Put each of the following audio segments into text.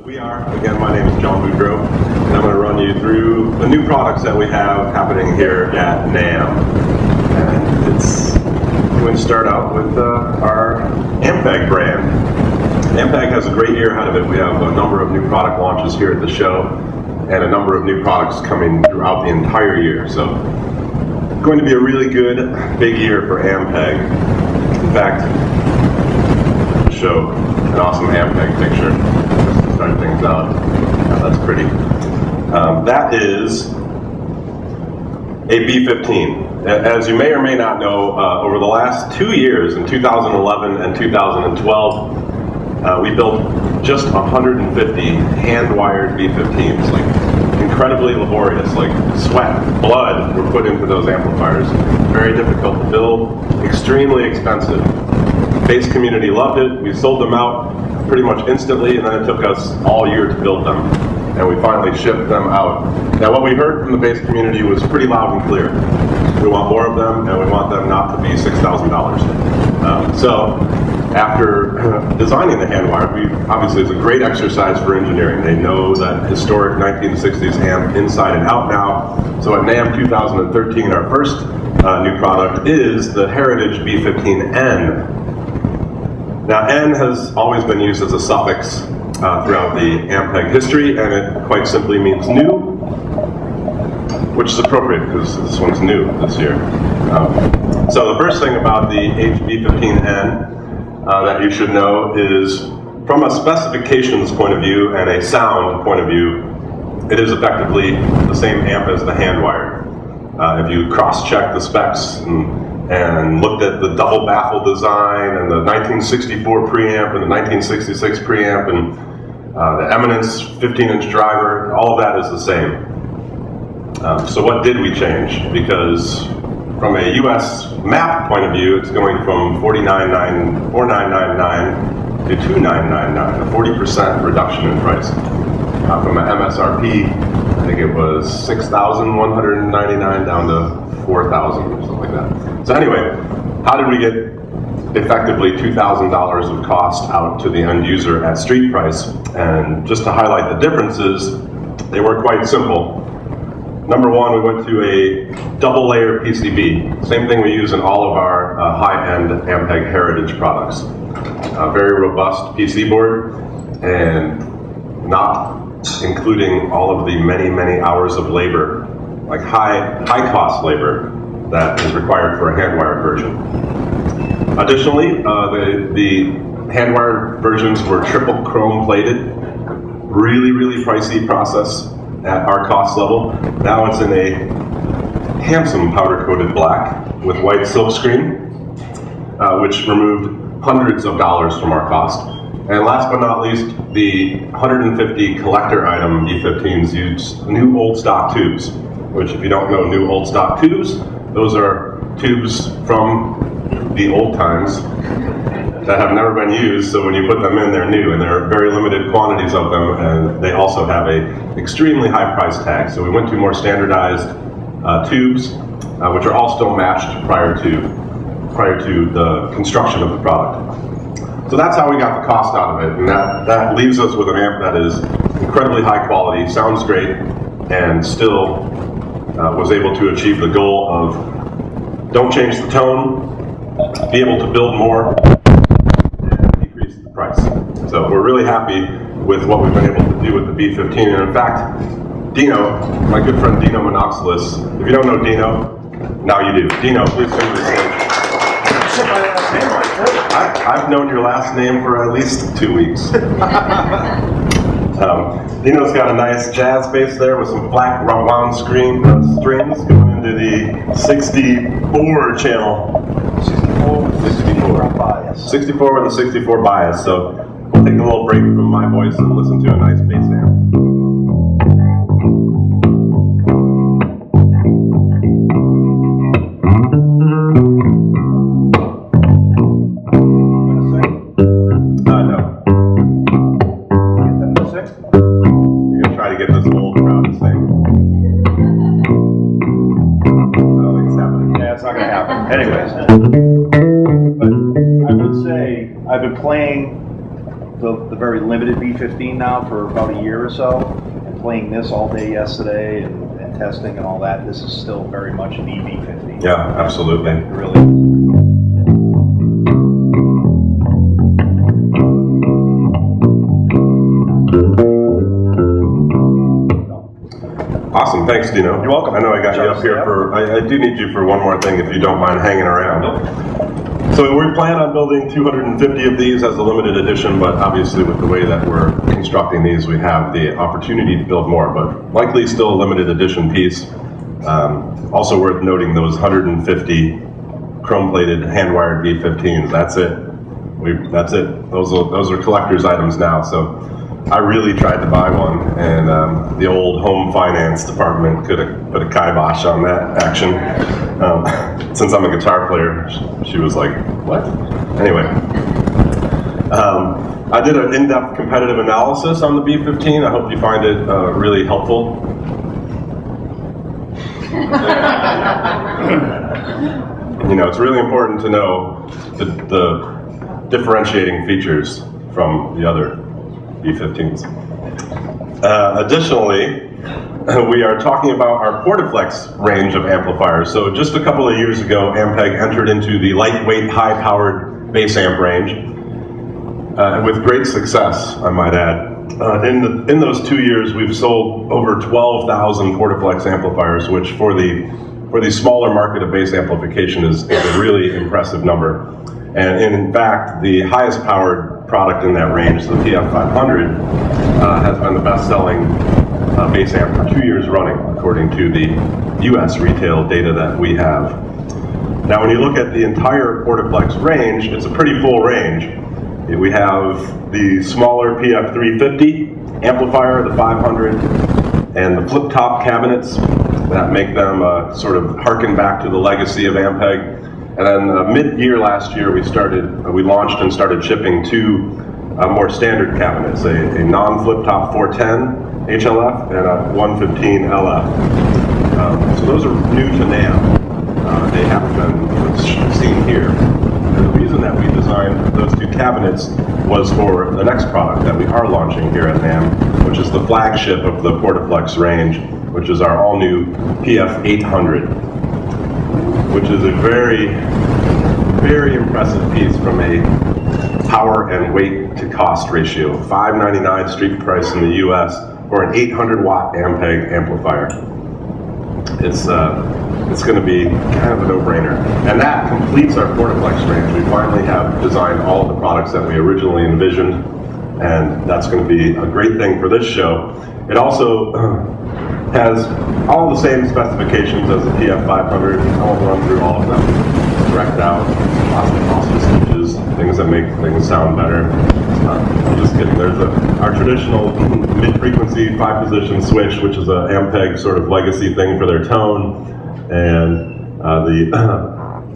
We are. Again, my name is Boudreau, and I'm going to run you through the new products that we have happening here at NAMM. And we're going to start out with our Ampeg brand. Ampeg has a great year ahead of it. We have a number of new product launches here at the show, and a number of new products coming throughout the entire year. So, it's going to be a really good, big year for Ampeg. In fact, I'll show an awesome Ampeg picture. Start things out. That's pretty. That is a B15. As you may or may not know, over the last 2 years, in 2011 and 2012, we built just 150 hand-wired B15s. Like, incredibly laborious, like sweat, blood were put into those amplifiers. Very difficult to build, extremely expensive. The bass community loved it. We sold them out pretty much instantly, and then it took us all year to build them, and we finally shipped them out. Now, what we heard from the bass community was pretty loud and clear. We want more of them, and we want them not to be $6,000. So, after designing the handwire, obviously it's a great exercise for engineering. They know that historic 1960s amp inside and out now. So at NAMM 2013, our first new product is the Heritage B15N. Now, N has always been used as a suffix throughout the Ampeg history, and it quite simply means new, which is appropriate because this one's new this year. So the first thing about the HB15N that you should know is, from a specifications point of view and a sound point of view, it is effectively the same amp as the handwire. If you cross-check the specs and looked at the double baffle design and the 1964 preamp and the 1966 preamp and the Eminence 15-inch driver, all of that is the same. So what did we change? Because from a US map point of view, it's going from $49.99 to $2,999, a 40% reduction in price. From an MSRP, I think it was $6,199 down to $4,000 or something like that. So anyway, how did we get effectively $2,000 of cost out to the end user at street price? And just to highlight the differences, they were quite simple. Number one, we went to a double layer PCB. Same thing we use in all of our high-end Ampeg Heritage products. A very robust PC board, and not including all of the many, many hours of labor, like high-cost labor that is required for a handwired version. Additionally, the handwired versions were triple chrome plated. Really, really pricey process at our cost level. Now it's in a handsome powder-coated black with white silkscreen, which removed hundreds of dollars from our cost. And last but not least, the 150 collector item E15s use new old stock tubes, which, if you don't know new old stock tubes, those are tubes from the old times that have never been used, so when you put them in, they're new, and there are very limited quantities of them, and they also have a extremely high price tag. So we went to more standardized tubes, which are all still matched prior to the construction of the product. So that's how we got the cost out of it, and that leaves us with an amp that is incredibly high quality, sounds great, and still was able to achieve the goal of don't change the tone, be able to build more, and decrease the price. So we're really happy with what we've been able to do with the B15, and in fact, Dino, my good friend Dino Monoxylus, if you don't know Dino, now you do. Dino, please come to the stage. I've known your last name for at least 2 weeks. Dino's got a nice jazz bass there with some black wound strings going into the 64 channel. 64 with a 64 bias. So we'll take a little break from my voice and listen to a nice bass amp. Anyways, but I would say I've been playing the very limited B15 now for about a year or so, and playing this all day yesterday and testing and all that, this is still very much an EB15. Yeah, absolutely. It really is. Awesome, thanks Dino. You're welcome. I know I got you up here for, I do need you for one more thing if you don't mind hanging around. Nope. So we plan on building 250 of these as a limited edition, but obviously with the way that we're constructing these, we have the opportunity to build more, but likely still a limited edition piece. Also worth noting those 150 chrome-plated hand-wired V15s. That's it. That's it. Those are collector's items now. So I really tried to buy one, and the old home finance department could have put a kibosh on that action. Since I'm a guitar player, she was like, what? Anyway, I did an in-depth competitive analysis on the B15. I hope you find it really helpful. You know, it's really important to know the differentiating features from the other B15s. Additionally, we are talking about our Portaflex range of amplifiers. So just a couple of years ago, Ampeg entered into the lightweight, high-powered bass amp range with great success, I might add. In those 2 years, we've sold over 12,000 Portaflex amplifiers, which for the smaller market of bass amplification is a really impressive number. And in fact, the highest powered product in that range, the PF500, has been the best-selling bass amp for 2 years running, according to the US retail data that we have. Now, when you look at the entire Portaflex range, it's a pretty full range. We have the smaller PF350 amplifier, the 500, and the flip-top cabinets that make them sort of harken back to the legacy of Ampeg. And then mid-year last year, we launched and started shipping two more standard cabinets, a non-flip-top 410 HLF and a 115 LF. So those are new to NAMM. They haven't been seen here. And the reason that we designed those two cabinets was for the next product that we are launching here at NAMM, which is the flagship of the Portaflex range, which is our all-new PF800, which is a very, very impressive piece from a power and weight to cost ratio. $599 street price in the US for an 800-watt Ampeg amplifier. It's going to be kind of a no-brainer. And that completes our Portaflex range. We finally have designed all of the products that we originally envisioned, and that's going to be a great thing for this show. It also has all the same specifications as the PF500. I won't run through all of them. Direct out, lots of phosphor switches, things that make things sound better. I'm just kidding. There's our traditional mid-frequency 5-position switch, which is an Ampeg sort of legacy thing for their tone, and the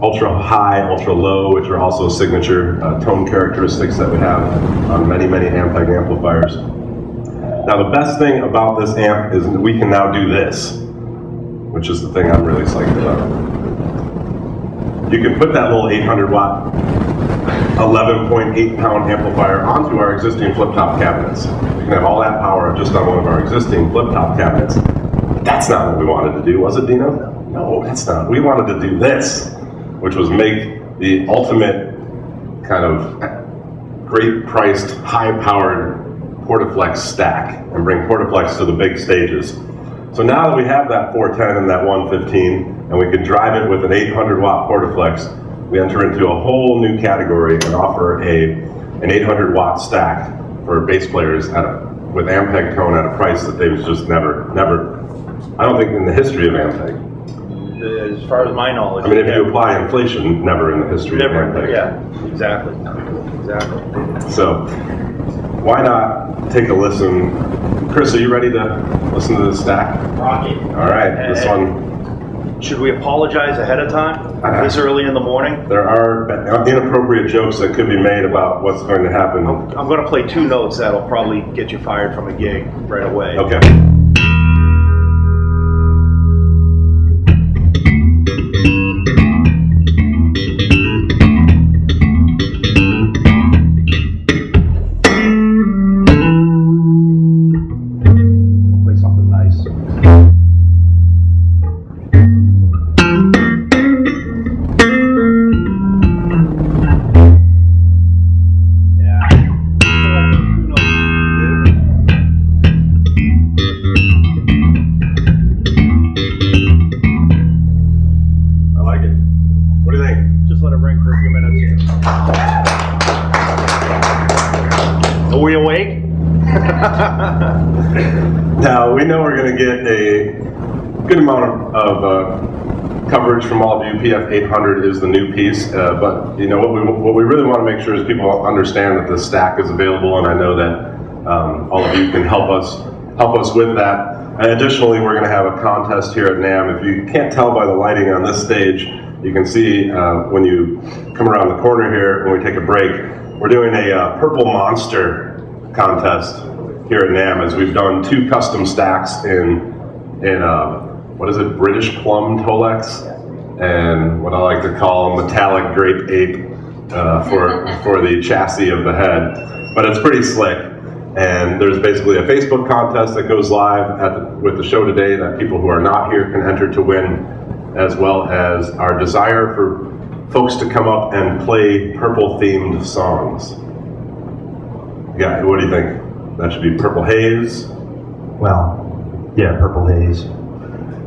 ultra high, ultra low, which are also signature tone characteristics that we have on many, many Ampeg amplifiers. Now the best thing about this amp is that we can now do this, which is the thing I'm really psyched about. You can put that little 800-watt, 11.8-pound amplifier onto our existing flip-top cabinets. You can have all that power just on one of our existing flip-top cabinets. But that's not what we wanted to do, was it, Dino? No, that's not. We wanted to do this, which was make the ultimate kind of great-priced, high-powered Portaflex stack and bring Portaflex to the big stages. So now that we have that 410 and that 115, and we can drive it with an 800-watt Portaflex, we enter into a whole new category and offer an 800-watt stack for bass players with Ampeg tone at a price that they've just never, I don't think in the history of Ampeg. As far as my knowledge. I mean, if you apply inflation, never in the history of Ampeg. Yeah, exactly. So, why not take a listen? Chris, are you ready to listen to this stack? Rocket. All right, this one. Should we apologize ahead of time, this early in the morning? There are inappropriate jokes that could be made about what's going to happen. I'm going to play 2 notes that'll probably get you fired from a gig right away. Okay. just let it ring for a few minutes. Are we awake? Now, we know we're going to get a good amount of coverage from all of you. PF 800 is the new piece, but you know what we really want to make sure is people understand that the stack is available, and I know that all of you can help us with that. And additionally, we're going to have a contest here at NAMM. If you can't tell by the lighting on this stage, you can see when you come around the corner here, when we take a break, we're doing a Purple Monster contest here at NAMM, as we've done 2 custom stacks in what is it, British Plum Tolex, and what I like to call Metallic Grape Ape for the chassis of the head. But it's pretty slick. And there's basically a Facebook contest that goes live with the show today that people who are not here can enter to win, as well as our desire for folks to come up and play purple themed songs. Yeah, what do you think? That should be Purple Haze? Well, yeah, Purple Haze,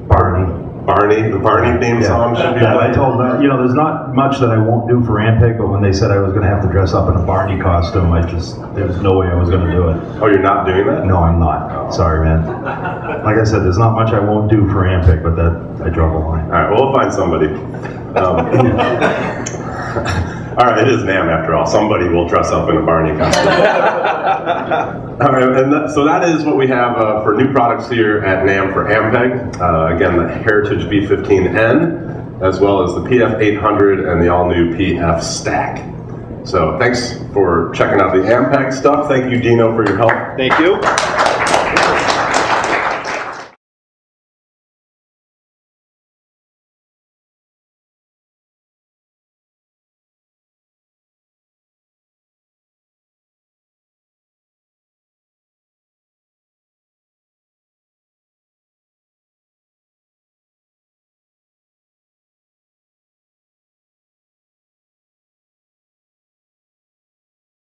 Barney. The Barney theme song should be Yeah, I played? told them, you know, there's not much that I won't do for Ampeg, but when they said I was going to have to dress up in a Barney costume, there was no way I was going to do it. Oh, you're not doing that? No, I'm not. Sorry, man. Like I said, there's not much I won't do for Ampeg, but that I draw the line. All right, well, we'll find somebody. All right, it is NAMM after all. Somebody will dress up in a Barney costume. All right, and so that is what we have for new products here at NAMM for Ampeg. Again, the Heritage V15N, as well as the PF 800 and the all-new PF Stack. So thanks for checking out the Ampeg stuff. Thank you, Dino, for your help. Thank you.